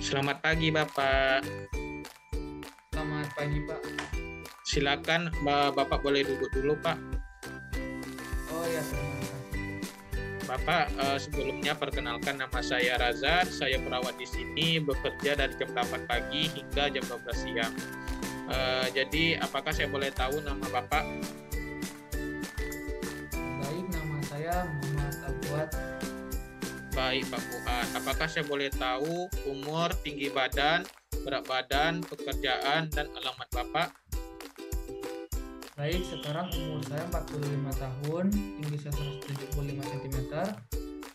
Selamat pagi, Bapak. Selamat pagi, Pak. Silakan, Bapak boleh duduk dulu, Pak. Oh ya, silakan. Bapak, sebelumnya perkenalkan nama saya Razak. Saya perawat di sini, bekerja dari jam 8 pagi hingga jam 12 siang. Jadi, apakah saya boleh tahu nama Bapak? Baik, nama saya Muhammad Abuat. Baik, Pak Fuad. Apakah saya boleh tahu umur, tinggi badan, berat badan, pekerjaan, dan alamat Bapak? Baik, sekarang umur saya 45 tahun, tinggi saya 175 cm,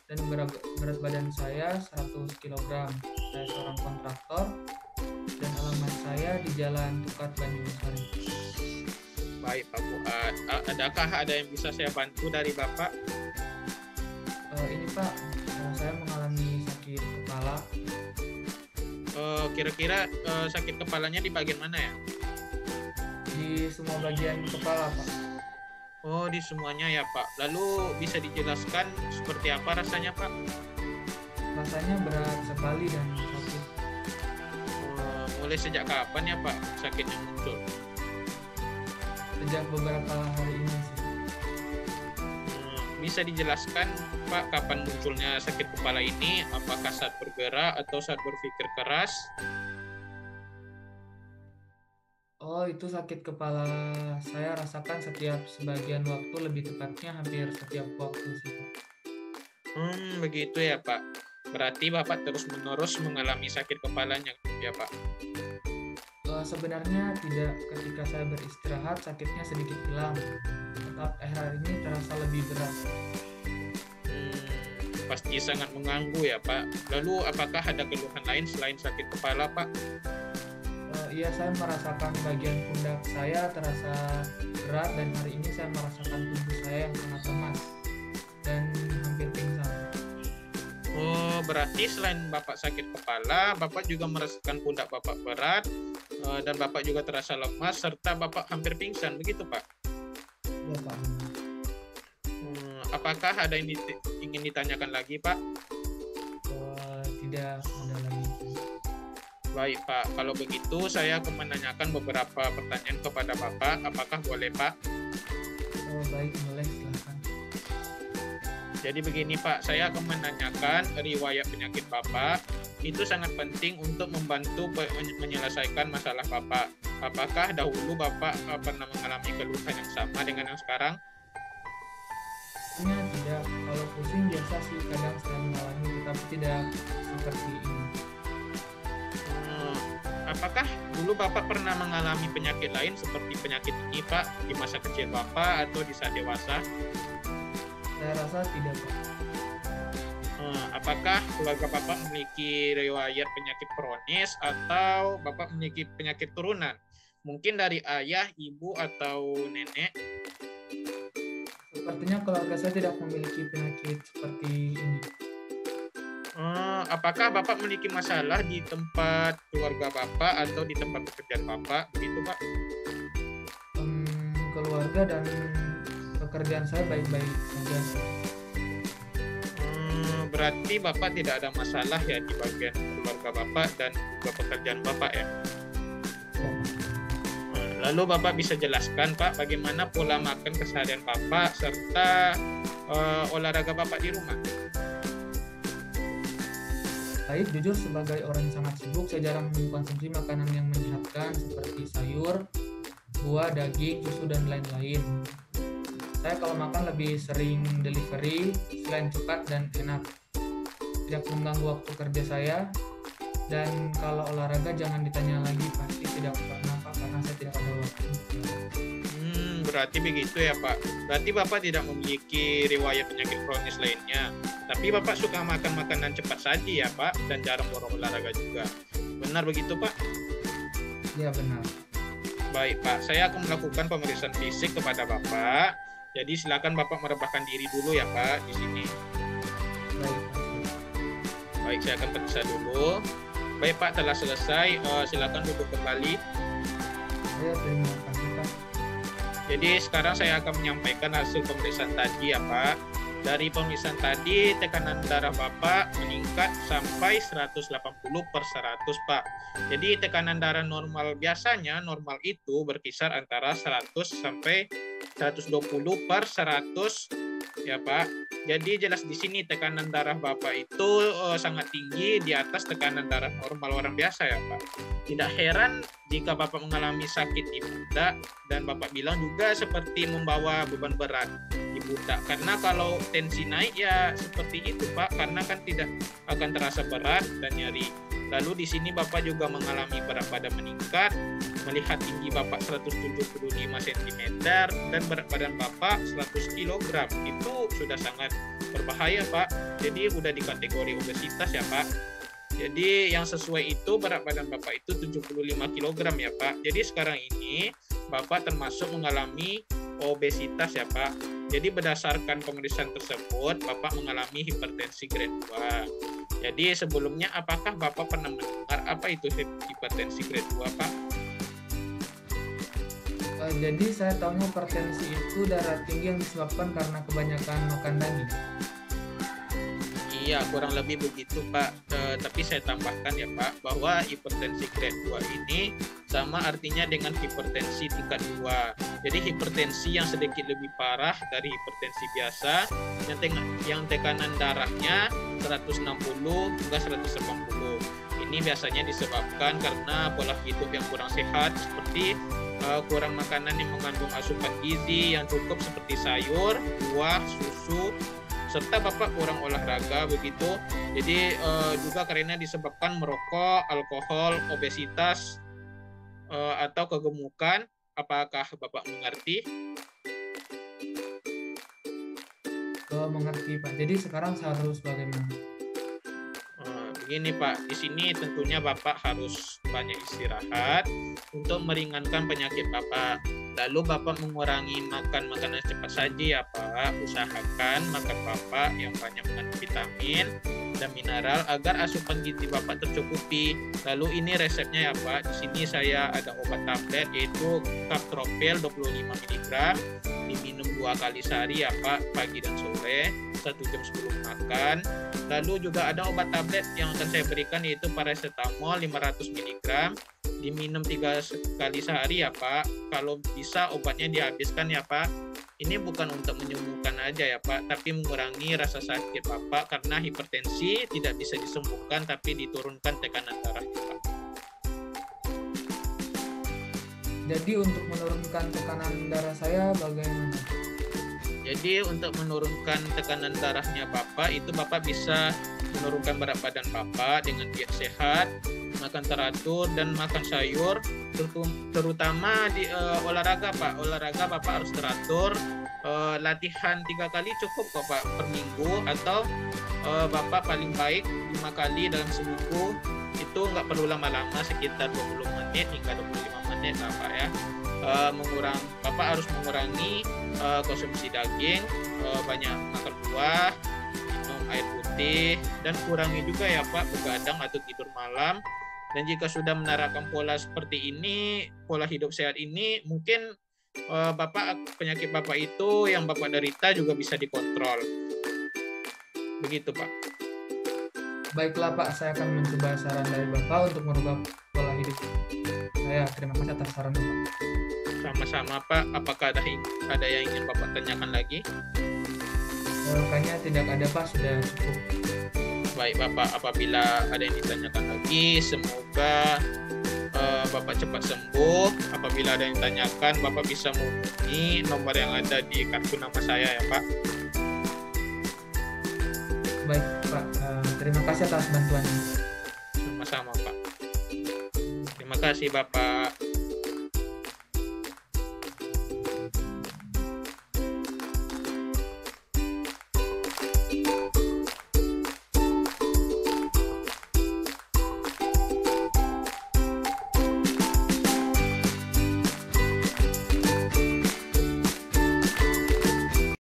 dan berat badan saya 100 kg. Saya seorang kontraktor, dan alamat saya di Jalan Tukat, Banyumasari. Baik, Pak Fuad. Adakah ada yang bisa saya bantu dari Bapak? Ini Pak, saya mengalami sakit kepala. Kira-kira sakit kepalanya di bagian mana ya? Di semua bagian kepala, Pak. Oh, di semuanya ya, Pak. Lalu bisa dijelaskan seperti apa rasanya, Pak? Rasanya berat sekali dan sakit. Mulai sejak kapan ya, Pak, sakitnya muncul? Sejak beberapa hari ini sih. Bisa dijelaskan, Pak, kapan munculnya sakit kepala ini? Apakah saat bergerak atau saat berpikir keras? Oh, itu sakit kepala saya rasakan setiap sebagian waktu, lebih tepatnya hampir setiap waktu sih, Pak. Begitu ya, Pak. Berarti Bapak terus-menerus mengalami sakit kepalanya, ya, Pak? Sebenarnya tidak, ketika saya beristirahat sakitnya sedikit hilang. Tetap akhir ini terasa lebih berat. Pasti sangat mengganggu ya, Pak. Lalu apakah ada keluhan lain selain sakit kepala, Pak? Iya, saya merasakan bagian pundak saya terasa berat, dan hari ini saya merasakan tubuh saya yang sangat lemas dan hampir pingsan. Oh, berarti selain Bapak sakit kepala, Bapak juga merasakan pundak Bapak berat, dan Bapak juga terasa lemas, serta Bapak hampir pingsan, begitu, Pak? Ya, Pak. Apakah ada yang ingin ditanyakan lagi, Pak? Tidak ada lagi. Baik, Pak. Kalau begitu, saya akan menanyakan beberapa pertanyaan kepada Bapak. Apakah boleh, Pak? Baik, boleh, silakan. Jadi begini, Pak. Saya akan menanyakan riwayat penyakit Bapak. Itu sangat penting untuk membantu menyelesaikan masalah Bapak. Apakah dahulu Bapak pernah mengalami keluhan yang sama dengan yang sekarang? Tidak. Kalau pusing biasa sih, kadang saya mengalami, tetapi tidak seperti ini. Apakah dulu Bapak pernah mengalami penyakit lain seperti penyakit ini, Pak, di masa kecil Bapak atau di saat dewasa? Saya rasa tidak, Pak. Apakah keluarga Bapak memiliki riwayat penyakit kronis atau Bapak memiliki penyakit turunan? Mungkin dari ayah, ibu, atau nenek? Sepertinya keluarga saya tidak memiliki penyakit seperti ini. Apakah Bapak memiliki masalah di tempat keluarga Bapak atau di tempat pekerjaan Bapak? Begitu, Pak? Keluarga dan pekerjaan saya baik-baik saja. Berarti Bapak tidak ada masalah ya di bagian keluarga Bapak dan juga pekerjaan Bapak ya? Lalu Bapak bisa jelaskan, Pak, bagaimana pola makan keseharian Bapak serta olahraga Bapak di rumah? Baik, jujur sebagai orang yang sangat sibuk, saya jarang mengkonsumsi makanan yang menyehatkan seperti sayur, buah, daging, susu, dan lain-lain. Saya kalau makan lebih sering delivery, selain cepat dan enak. Tidak mengganggu waktu kerja saya, dan kalau olahraga jangan ditanya lagi, pasti tidak pernah, Pak, karena saya tidak ada waktu. Berarti begitu ya, Pak. Berarti Bapak tidak memiliki riwayat penyakit kronis lainnya. Tapi Bapak suka makan makanan cepat saji ya, Pak, dan jarang berolahraga juga. Benar begitu, Pak? Ya, benar. Baik, Pak. Saya akan melakukan pemeriksaan fisik kepada Bapak. Jadi silakan Bapak merebahkan diri dulu ya, Pak, di sini. Baik, Pak. Baik, saya akan periksa dulu. Baik, Pak, telah selesai. Silakan duduk kembali. Saya terima kasih, Pak. Jadi sekarang saya akan menyampaikan hasil pemeriksaan tadi ya, Pak. Dari pemeriksaan tadi, tekanan darah Bapak meningkat sampai 180/100, Pak. Jadi tekanan darah normal biasanya, normal itu berkisar antara 100 sampai 120/100 ya, Pak. Jadi jelas di sini tekanan darah Bapak itu sangat tinggi di atas tekanan darah normal orang biasa ya, Pak. Tidak heran jika Bapak mengalami sakit di pundak dan Bapak bilang juga seperti membawa beban berat di pundak. Karena kalau tensi naik ya seperti itu, Pak, karena kan tidak akan terasa berat dan nyeri. Lalu di sini Bapak juga mengalami berat badan meningkat, melihat tinggi Bapak 175 cm dan berat badan Bapak 100 kg. Itu sudah sangat berbahaya, Pak. Jadi udah di kategori obesitas ya, Pak. Jadi yang sesuai itu berat badan Bapak itu 75 kg ya, Pak. Jadi sekarang ini Bapak termasuk mengalami obesitas ya, Pak. Jadi berdasarkan pemeriksaan tersebut, Bapak mengalami hipertensi grade 2. Jadi sebelumnya apakah Bapak pernah mendengar apa itu hipertensi grade 2, Pak? Jadi saya tahunya hipertensi itu darah tinggi yang disebabkan karena kebanyakan makan daging. Iya, kurang lebih begitu, Pak. Tapi saya tambahkan ya, Pak, bahwa hipertensi grade 2 ini sama artinya dengan hipertensi tingkat 2. Jadi hipertensi yang sedikit lebih parah dari hipertensi biasa, yang tekanan darahnya 160 hingga 180. Ini biasanya disebabkan karena pola hidup yang kurang sehat, seperti kurang makanan yang mengandung asupan gizi yang cukup seperti sayur, buah, susu, serta Bapak kurang olahraga begitu. Jadi juga karena disebabkan merokok, alkohol, obesitas, atau kegemukan. Apakah Bapak mengerti? Mengerti, Pak. Jadi sekarang saya harus bagaimana? Begini, Pak, di sini tentunya Bapak harus banyak istirahat untuk meringankan penyakit Bapak. Lalu Bapak mengurangi makan makanan cepat saji ya, Pak. Usahakan makan Bapak yang banyak mengandung vitamin dan mineral agar asupan gizi Bapak tercukupi. Lalu ini resepnya ya, Pak. Di sini saya ada obat tablet yaitu Captropel 25 mg, diminum 2 kali sehari ya, Pak, pagi dan sore, 1 jam sebelum makan. Lalu juga ada obat tablet yang akan saya berikan yaitu paracetamol 500 mg, diminum 3 kali sehari ya, Pak. Kalau bisa obatnya dihabiskan ya, Pak. Ini bukan untuk menyembuhkan aja ya, Pak, tapi mengurangi rasa sakit Bapak karena hipertensi tidak bisa disembuhkan tapi diturunkan tekanan darah, Pak. Jadi untuk menurunkan tekanan darah saya bagaimana? Jadi untuk menurunkan tekanan darahnya Bapak, itu Bapak bisa menurunkan berat badan Bapak dengan diet sehat, makan teratur, dan makan sayur, terutama di olahraga, Pak. Olahraga Bapak harus teratur, latihan 3 kali cukup kok, Pak, per minggu, atau Bapak paling baik 5 kali dalam seminggu. Itu nggak perlu lama-lama, sekitar 20 menit hingga 25 menit lah, Pak ya. Bapak harus mengurangi konsumsi daging, banyak makan buah, minum air putih, dan kurangi juga ya, Pak, begadang atau tidur malam. Dan jika sudah menerapkan pola seperti ini, pola hidup sehat ini, mungkin penyakit Bapak itu yang Bapak derita juga bisa dikontrol. Begitu, Pak. Baiklah, Pak, saya akan mencoba saran dari Bapak untuk merubah pola hidup saya. Terima kasih atas saran Bapak. Sama-sama, Pak. Apakah ada yang ingin Bapak tanyakan lagi? Kayaknya tidak ada, Pak. Sudah cukup. Baik, Bapak. Apabila ada yang ditanyakan lagi, semoga Bapak cepat sembuh. Apabila ada yang tanyakan, Bapak bisa menghubungi nomor yang ada di kartu nama saya ya, Pak. Baik, Pak. Terima kasih atas bantuannya. Sama-sama, Pak. Terima kasih, Bapak.